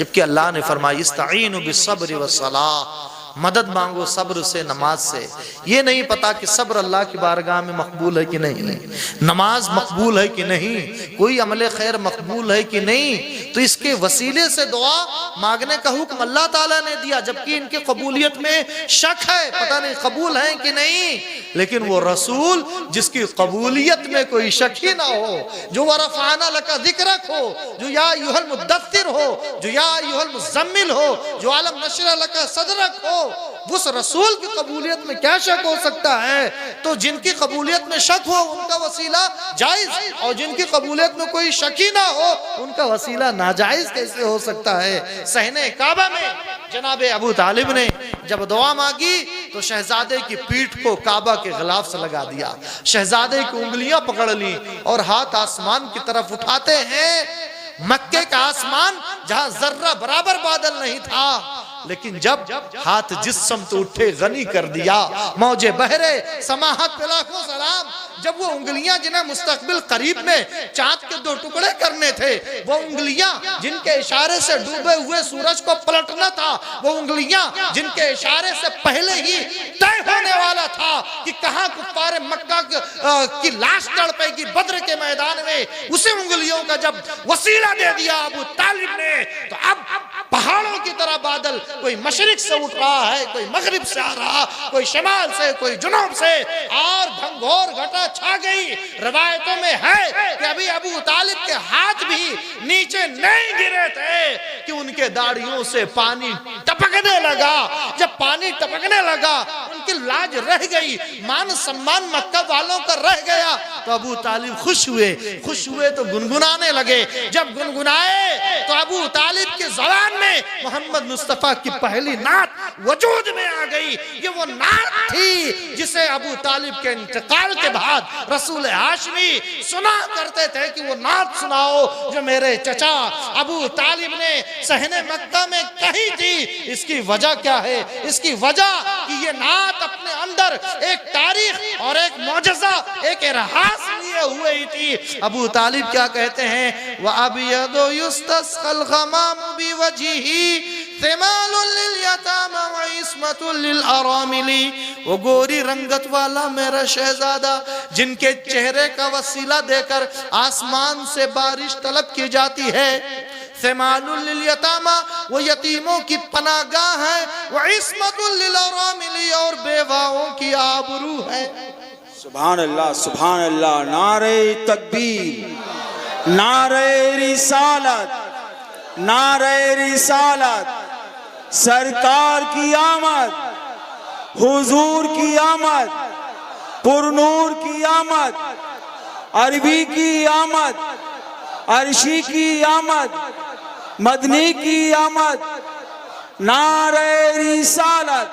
जबकि अल्लाह ने फरमाया इस्ताईनु बिस्सब्रि वस्सलाह, मदद मांगो सब्र से, नमाज से। ये नहीं पता कि सब्र अल्लाह की बारगाह में मकबूल है कि नहीं, नमाज मकबूल है कि नहीं, कोई अमल खैर मकबूल है कि नहीं, तो इसके वसीले से दुआ मांगने का हुक्म अल्लाह ताला ने दिया। जबकि इनके कबूलियत में शक है, पता नहीं कबूल है कि नहीं, लेकिन वो रसूल जिसकी कबूलियत में कोई शक ही ना हो, जो वरफ़अना लका ज़िक्रक हो, जो या अय्युहल मुद्दस्सिर हो, जो या अय्युहल मुज़म्मिल हो, जो अलम नशरह लका सदरक हो, उस रसूल की कबूलियत में क्या शक हो सकता है। तो जिनकी कबूलियत में शक हो उनका वसीला जायज, और जिनकी कबूलियत में कोई शक ही ना हो उनका वसीला नाजायज कैसे हो सकता है। सहने काबा में जनाब अबू तालिब ने जब दुआ मांगी तो शहजादे की पीठ को काबा के गिलाफ से लगा दिया, शहजादे की उंगलियां पकड़ ली और हाथ आसमान की तरफ उठाते हैं। मक्के का आसमान जहां जर्रा बराबर बादल नहीं था, लेकिन जब हाथ जिस्म तो उठे गनी कर दिया, मौजे बहरे समाहत पे लाखों सलाम। जब वो उंगलियां जिन्हें मुस्तकबिल करीब में चांद के 2 टुकड़े करने थे, वो उंगलियां जिनके इशारे से डूबे हुए सूरज को पलटना था, वो उंगलियां जिनके इशारे से पहले ही तय होने वाला था कि कहां कुफ्फारे मक्का की लाश तड़पेगी बद्र के मैदान में, उसी उंगलियों का जब वसीला दे दिया अबू तालिब ने, तो अब पहाड़ों की तरह बादल कोई मशरिक से उठ रहा है, कोई मगरिब से आ रहा, कोई शमाल से, कोई जुनूब से, और घंघोर घटा छा गई। रवायतों में है कि अभी अबू तालिब के हाथ भी नीचे नहीं गिरे थे कि उनके दाढ़ियों से पानी टपकने लगा। जब पानी टपकने लगा उनकी लाज रह गई, मान सम्मान मक्का वालों का रह गया। तो अबू तालिब खुश हुए तो गुनगुनाने लगे। जब गुनगुनाए तो अबू तालिब की ज़बान में मोहम्मद मुस्तफ़ा की पहली नात वजूद में आ गई। ये वो नात थी जिसे अबू तालिब के इंतकाल के बाद रसूल हाशमी सुना करते थे कि वो नात सुनाओ जो मेरे चचा अबू तालिब ने सहने मक्का में कही थी। इसकी वजह क्या है? इसकी वजह कि ये नात अपने अंदर एक तारीख और एक मौजज़ा, एक इतिहास लिए हुए ही थी। अबू तालिब क्या कहते हैं? व अबयदु युस्तस्क़ल ग़मामु बिवजहिही तिमालुल लिल यतामा व इस्मतुल लिल अरामिली। वो गोरी रंगत वाला मेरा शहजादा जिनके चेहरे का वसीला देकर आसमान से बारिश तलब की जाती है। तिमालुल लिल यतामा, वो यतीमों की पनागाह है, व इस्मतुल लिल अरामिली, और बेवाओं की आबरू है। सुभान अल्लाह, सुभान अल्लाह। नारे तकबीर, नारे रिसालत, नारे रिसालत। सरकार की आमद, हुजूर की आमद, पुरनूर की आमद, अरबी की आमद, अर्शी की आमद, मदनी की आमद। नारे रिसालत,